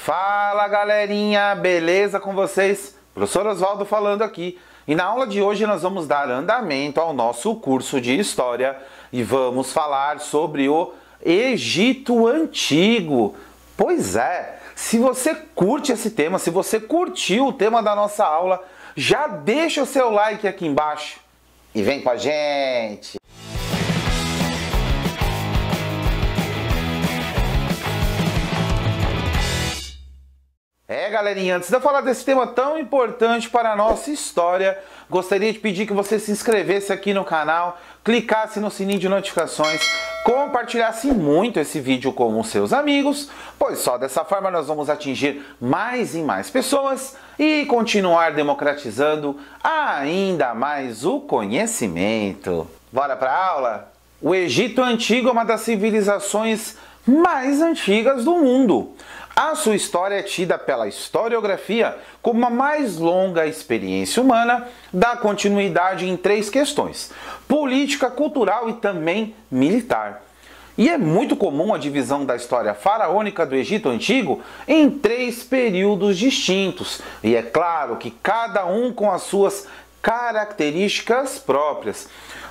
Fala galerinha, beleza com vocês? Professor Oswaldo falando aqui. E na aula de hoje nós vamos dar andamento ao nosso curso de História e vamos falar sobre o Egito Antigo. Pois é, se você curte esse tema, se você curtiu o tema da nossa aula, já deixa o seu like aqui embaixo e vem com a gente! Galerinha, antes de eu falar desse tema tão importante para a nossa história, gostaria de pedir que você se inscrevesse aqui no canal, clicasse no sininho de notificações, compartilhasse muito esse vídeo com os seus amigos, pois só dessa forma nós vamos atingir mais e mais pessoas e continuar democratizando ainda mais o conhecimento. Bora para a aula? O Egito Antigo é uma das civilizações mais antigas do mundo. A sua história é tida pela historiografia como a mais longa experiência humana, dá continuidade em três questões: política, cultural e também militar. E é muito comum a divisão da história faraônica do Egito Antigo em três períodos distintos. E é claro que cada um com as suas características próprias.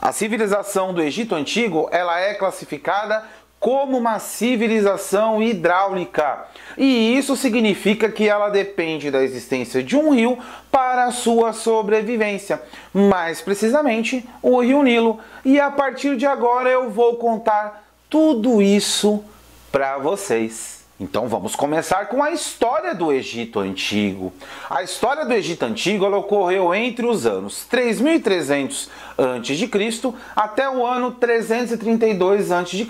A civilização do Egito Antigo, ela é classificada como uma civilização hidráulica. E isso significa que ela depende da existência de um rio para a sua sobrevivência. Mais precisamente, o Rio Nilo. E a partir de agora eu vou contar tudo isso para vocês. Então vamos começar com a história do Egito Antigo. A história do Egito Antigo ela ocorreu entre os anos 3300 a.C. até o ano 332 a.C.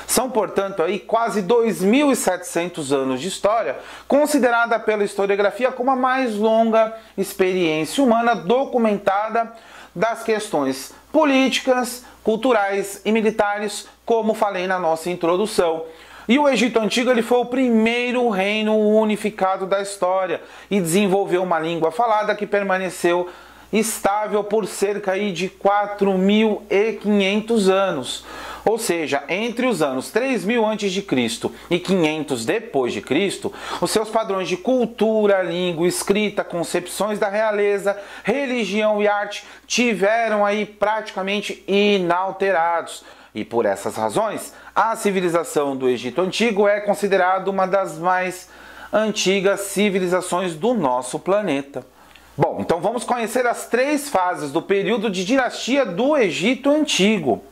São, portanto, aí quase 2.700 anos de história, considerada pela historiografia como a mais longa experiência humana documentada das questões políticas, culturais e militares, como falei na nossa introdução. E o Egito Antigo ele foi o primeiro reino unificado da história e desenvolveu uma língua falada que permaneceu estável por cerca de 4.500 anos. Ou seja, entre os anos 3000 a.C. e 500 depois de Cristo, os seus padrões de cultura, língua, escrita, concepções da realeza, religião e arte tiveram aí praticamente inalterados. E por essas razões, a civilização do Egito Antigo é considerada uma das mais antigas civilizações do nosso planeta. Bom, então vamos conhecer as três fases do período de dinastia do Egito Antigo.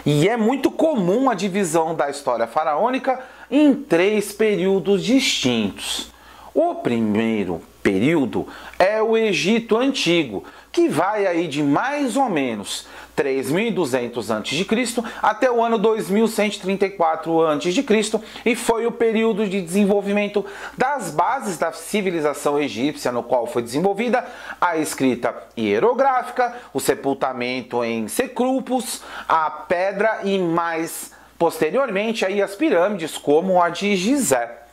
E é muito comum a divisão da história faraônica em três períodos distintos. O primeiro período é o Egito Antigo, que vai aí de mais ou menos 3.200 a.C. até o ano 2134 a.C. e foi o período de desenvolvimento das bases da civilização egípcia, no qual foi desenvolvida a escrita hierográfica, o sepultamento em sepulcros, a pedra e mais posteriormente aí as pirâmides como a de Gizé.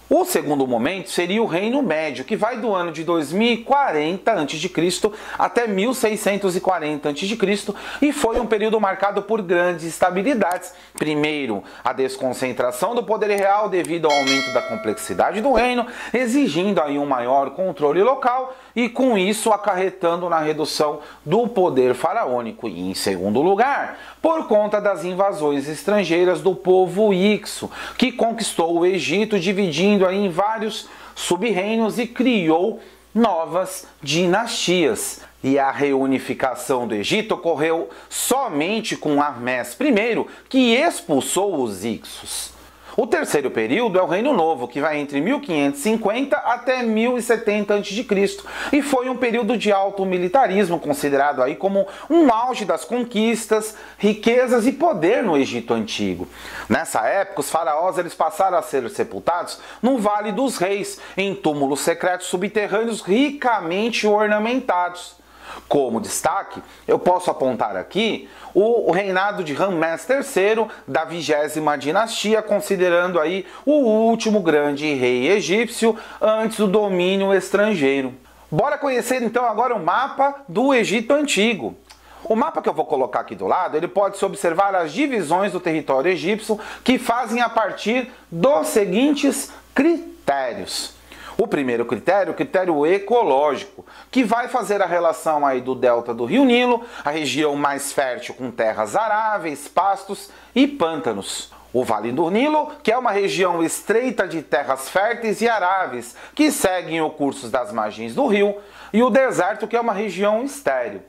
O segundo momento seria o Reino Médio, que vai do ano de 2040 a.C. até 1640 a.C. e foi um período marcado por grandes instabilidades. Primeiro, a desconcentração do poder real devido ao aumento da complexidade do reino, exigindo aí um maior controle local e com isso acarretando na redução do poder faraônico. E em segundo lugar, por conta das invasões estrangeiras do povo Hicso, que conquistou o Egito, dividindo aí em vários sub-reinos e criou novas dinastias. E a reunificação do Egito ocorreu somente com Amés I, que expulsou os Hicsos. O terceiro período é o Reino Novo, que vai entre 1550 até 1070 a.C. e foi um período de alto militarismo, considerado aí como um auge das conquistas, riquezas e poder no Egito Antigo. Nessa época, os faraós eles passaram a ser sepultados no Vale dos Reis, em túmulos secretos subterrâneos ricamente ornamentados. Como destaque, eu posso apontar aqui o reinado de Ramsés III da 20ª dinastia, considerando aí o último grande rei egípcio antes do domínio estrangeiro. Bora conhecer então agora o mapa do Egito Antigo. O mapa que eu vou colocar aqui do lado, ele pode se observar as divisões do território egípcio que fazem a partir dos seguintes critérios. O primeiro critério, o critério ecológico, que vai fazer a relação aí do delta do Rio Nilo, a região mais fértil com terras aráveis, pastos e pântanos. O Vale do Nilo, que é uma região estreita de terras férteis e aráveis, que seguem o curso das margens do rio, e o deserto, que é uma região estéril.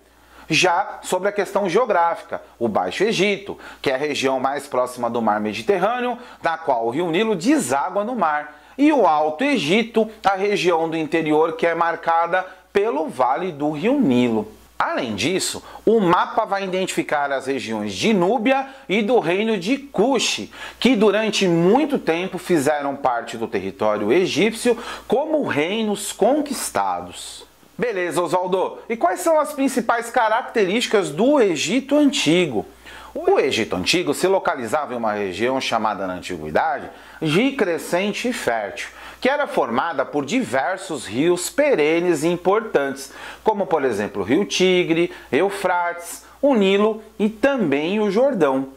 Já sobre a questão geográfica, o Baixo Egito, que é a região mais próxima do mar Mediterrâneo, na qual o Rio Nilo deságua no mar, e o Alto Egito, a região do interior que é marcada pelo Vale do Rio Nilo. Além disso, o mapa vai identificar as regiões de Núbia e do Reino de Cuxi, que durante muito tempo fizeram parte do território egípcio como reinos conquistados. Beleza, Oswaldo. E quais são as principais características do Egito Antigo? O Egito Antigo se localizava em uma região chamada na Antiguidade de crescente fértil, que era formada por diversos rios perenes e importantes, como por exemplo o Rio Tigre, Eufrates, o Nilo e também o Jordão.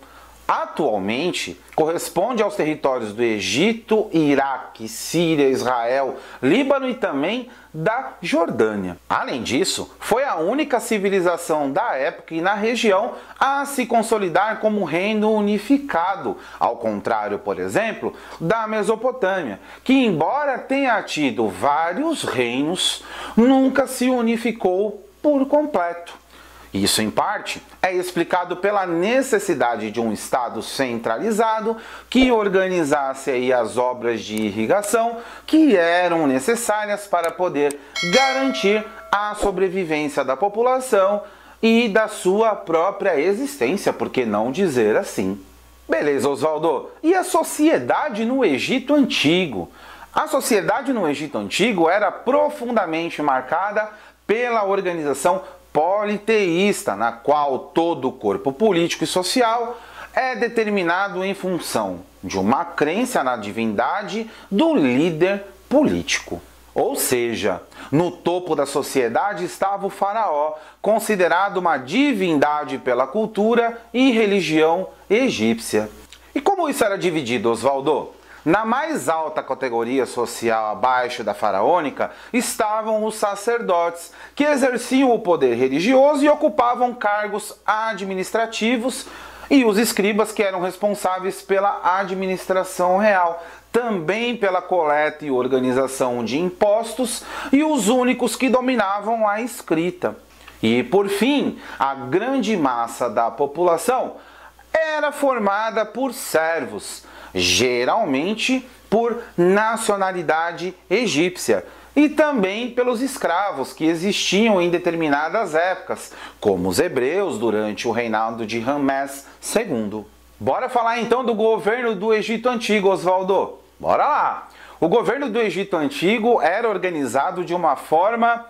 Atualmente, corresponde aos territórios do Egito, Iraque, Síria, Israel, Líbano e também da Jordânia. Além disso, foi a única civilização da época e na região a se consolidar como reino unificado, ao contrário, por exemplo, da Mesopotâmia, que embora tenha tido vários reinos, nunca se unificou por completo. Isso, em parte, é explicado pela necessidade de um Estado centralizado que organizasse aí as obras de irrigação que eram necessárias para poder garantir a sobrevivência da população e da sua própria existência, por que não dizer assim? Beleza, Oswaldo. E a sociedade no Egito Antigo? A sociedade no Egito Antigo era profundamente marcada pela organização politeísta, na qual todo o corpo político e social é determinado em função de uma crença na divindade do líder político. Ou seja, no topo da sociedade estava o faraó, considerado uma divindade pela cultura e religião egípcia. E como isso era dividido, Oswaldo? Na mais alta categoria social abaixo da faraônica estavam os sacerdotes, que exerciam o poder religioso e ocupavam cargos administrativos, e os escribas, que eram responsáveis pela administração real, também pela coleta e organização de impostos, e os únicos que dominavam a escrita. E, por fim, a grande massa da população era formada por servos, geralmente por nacionalidade egípcia, e também pelos escravos que existiam em determinadas épocas, como os hebreus durante o reinado de Ramés II. Bora falar então do governo do Egito Antigo, Oswaldo? Bora lá! O governo do Egito Antigo era organizado de uma forma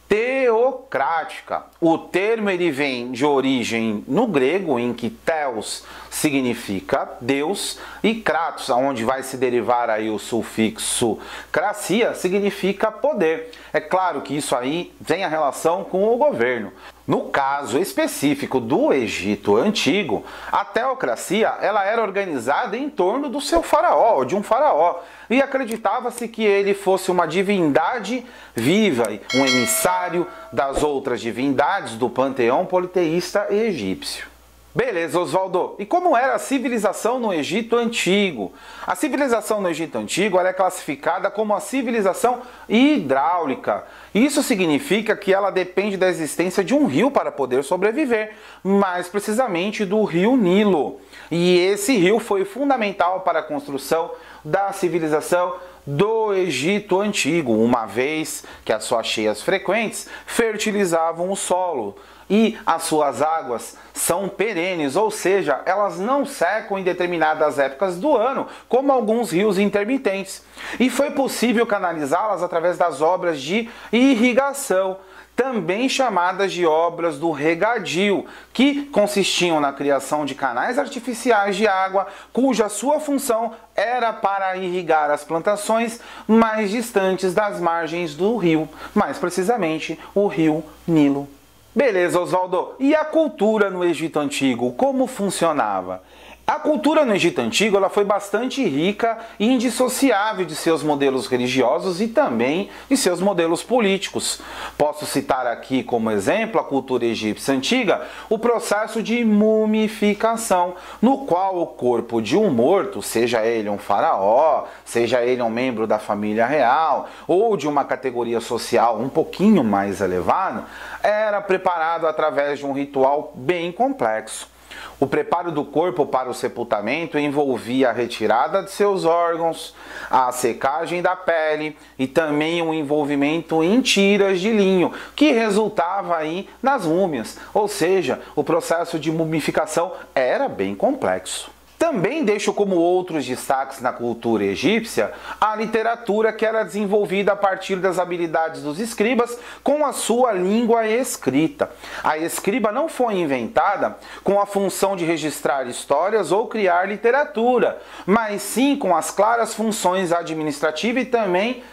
teocrática. O termo ele vem de origem no grego, em que theos significa Deus e kratos, onde vai se derivar aí o sufixo kracia, significa poder. É claro que isso aí tem a relação com o governo. No caso específico do Egito Antigo, a teocracia ela era organizada em torno do seu faraó, de um faraó, e acreditava-se que ele fosse uma divindade viva, um emissário das outras divindades do panteão politeísta egípcio. Beleza, Oswaldo. E como era a civilização no Egito Antigo? A civilização no Egito Antigo ela é classificada como a civilização hidráulica. Isso significa que ela depende da existência de um rio para poder sobreviver, mais precisamente do rio Nilo. E esse rio foi fundamental para a construção da civilização do Egito Antigo, uma vez que as suas cheias frequentes fertilizavam o solo. E as suas águas são perenes, ou seja, elas não secam em determinadas épocas do ano, como alguns rios intermitentes. E foi possível canalizá-las através das obras de irrigação, também chamadas de obras do regadio, que consistiam na criação de canais artificiais de água, cuja sua função era para irrigar as plantações mais distantes das margens do rio, mais precisamente o rio Nilo. Beleza, Oswaldo. E a cultura no Egito Antigo, como funcionava? A cultura no Egito Antigo ela foi bastante rica e indissociável de seus modelos religiosos e também de seus modelos políticos. Posso citar aqui como exemplo a cultura egípcia antiga, o processo de mumificação, no qual o corpo de um morto, seja ele um faraó, seja ele um membro da família real ou de uma categoria social um pouquinho mais elevada, era preparado através de um ritual bem complexo. O preparo do corpo para o sepultamento envolvia a retirada de seus órgãos, a secagem da pele e também o envolvimento em tiras de linho, que resultava aí nas múmias, ou seja, o processo de mumificação era bem complexo. Também deixo como outros destaques na cultura egípcia a literatura que era desenvolvida a partir das habilidades dos escribas com a sua língua escrita. A escriba não foi inventada com a função de registrar histórias ou criar literatura, mas sim com as claras funções administrativa e também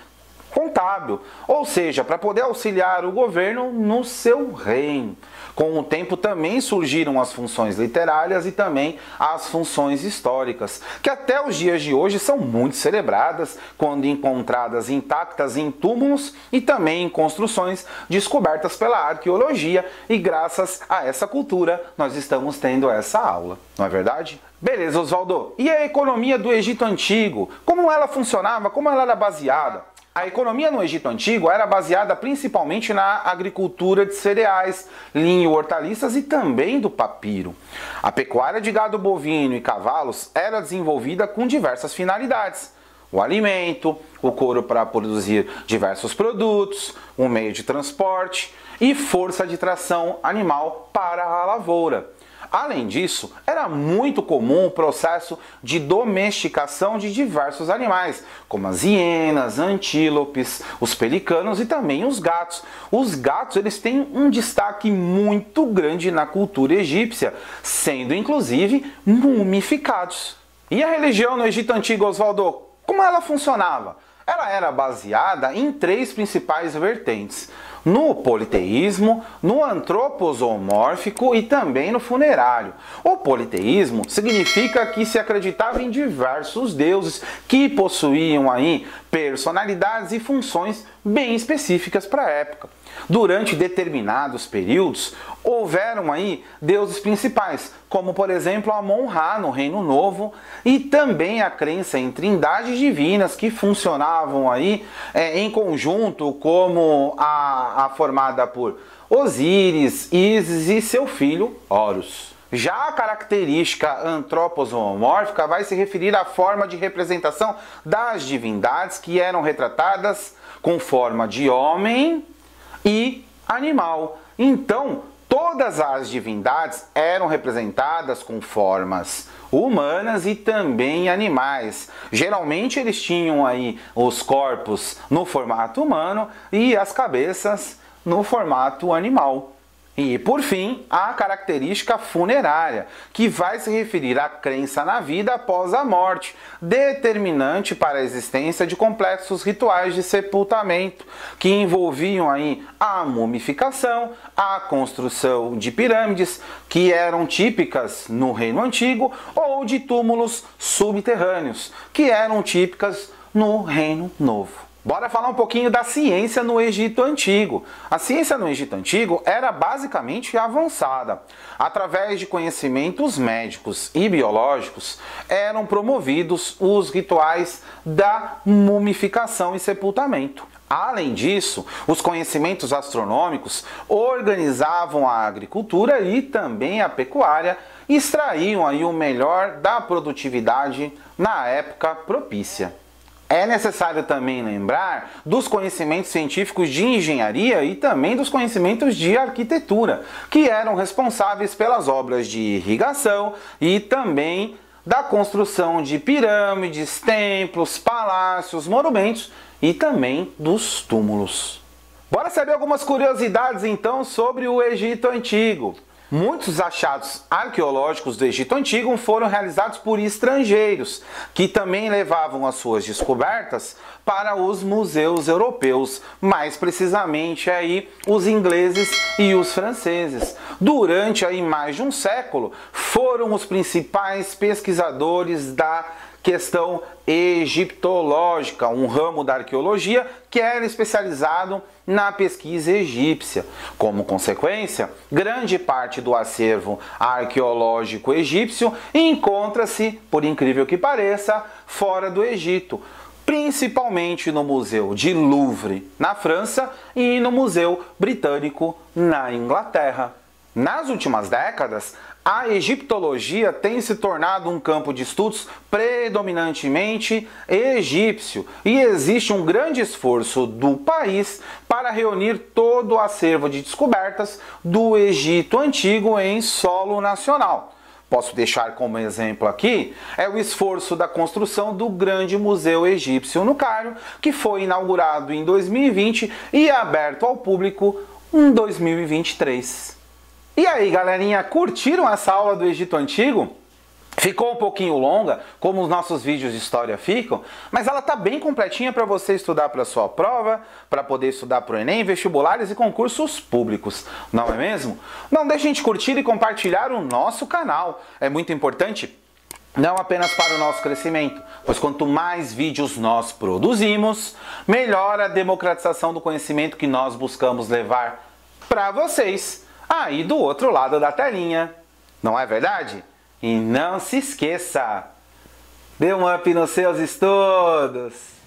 contábil, ou seja, para poder auxiliar o governo no seu reino. Com o tempo também surgiram as funções literárias e também as funções históricas, que até os dias de hoje são muito celebradas quando encontradas intactas em túmulos e também em construções descobertas pela arqueologia, e graças a essa cultura nós estamos tendo essa aula, não é verdade? Beleza, Oswaldo. E a economia do Egito Antigo? Como ela funcionava? Como ela era baseada? A economia no Egito Antigo era baseada principalmente na agricultura de cereais, linho, hortaliças e também do papiro. A pecuária de gado bovino e cavalos era desenvolvida com diversas finalidades: o alimento, o couro para produzir diversos produtos, um meio de transporte e força de tração animal para a lavoura. Além disso, era muito comum o processo de domesticação de diversos animais, como as hienas, antílopes, os pelicanos e também os gatos. Os gatos eles têm um destaque muito grande na cultura egípcia, sendo inclusive mumificados. E a religião no Egito Antigo, Oswaldo, como ela funcionava? Ela era baseada em três principais vertentes: no politeísmo, no antroposomórfico e também no funerário. O politeísmo significa que se acreditava em diversos deuses que possuíam aí personalidades e funções bem específicas para a época. Durante determinados períodos, houveram aí deuses principais, como por exemplo Amon-Ra no Reino Novo, e também a crença em trindades divinas que funcionavam aí em conjunto, como a formada por Osíris, Ísis e seu filho Horus. Já a característica antroposomórfica vai se referir à forma de representação das divindades que eram retratadas com forma de homem e animal. Então, todas as divindades eram representadas com formas humanas e também animais. Geralmente eles tinham aí os corpos no formato humano e as cabeças no formato animal. E, por fim, a característica funerária, que vai se referir à crença na vida após a morte, determinante para a existência de complexos rituais de sepultamento, que envolviam aí a mumificação, a construção de pirâmides, que eram típicas no Reino Antigo, ou de túmulos subterrâneos, que eram típicas no Reino Novo. Bora falar um pouquinho da ciência no Egito Antigo. A ciência no Egito Antigo era basicamente avançada. Através de conhecimentos médicos e biológicos, eram promovidos os rituais da mumificação e sepultamento. Além disso, os conhecimentos astronômicos organizavam a agricultura e também a pecuária e extraíam aí o melhor da produtividade na época propícia. É necessário também lembrar dos conhecimentos científicos de engenharia e também dos conhecimentos de arquitetura, que eram responsáveis pelas obras de irrigação e também da construção de pirâmides, templos, palácios, monumentos e também dos túmulos. Bora saber algumas curiosidades então sobre o Egito Antigo. Muitos achados arqueológicos do Egito Antigo foram realizados por estrangeiros, que também levavam as suas descobertas para os museus europeus, mais precisamente aí os ingleses e os franceses. Durante aí mais de um século, foram os principais pesquisadores da questão egiptológica, um ramo da arqueologia que era especializado na pesquisa egípcia. Como consequência, grande parte do acervo arqueológico egípcio encontra-se, por incrível que pareça, fora do Egito, principalmente no Museu de Louvre, na França, e no Museu Britânico, na Inglaterra. Nas últimas décadas, a egiptologia tem se tornado um campo de estudos predominantemente egípcio e existe um grande esforço do país para reunir todo o acervo de descobertas do Egito Antigo em solo nacional. Posso deixar como exemplo aqui o esforço da construção do Grande Museu Egípcio no Cairo, que foi inaugurado em 2020 e aberto ao público em 2023. E aí, galerinha, curtiram essa aula do Egito Antigo? Ficou um pouquinho longa, como os nossos vídeos de história ficam, mas ela tá bem completinha para você estudar para sua prova, para poder estudar para o Enem, vestibulares e concursos públicos, não é mesmo? Não deixem de curtir e compartilhar o nosso canal, é muito importante, não apenas para o nosso crescimento, pois quanto mais vídeos nós produzimos, melhor a democratização do conhecimento que nós buscamos levar para vocês, aí do outro lado da telinha, não é verdade? E não se esqueça, dê um up nos seus estudos!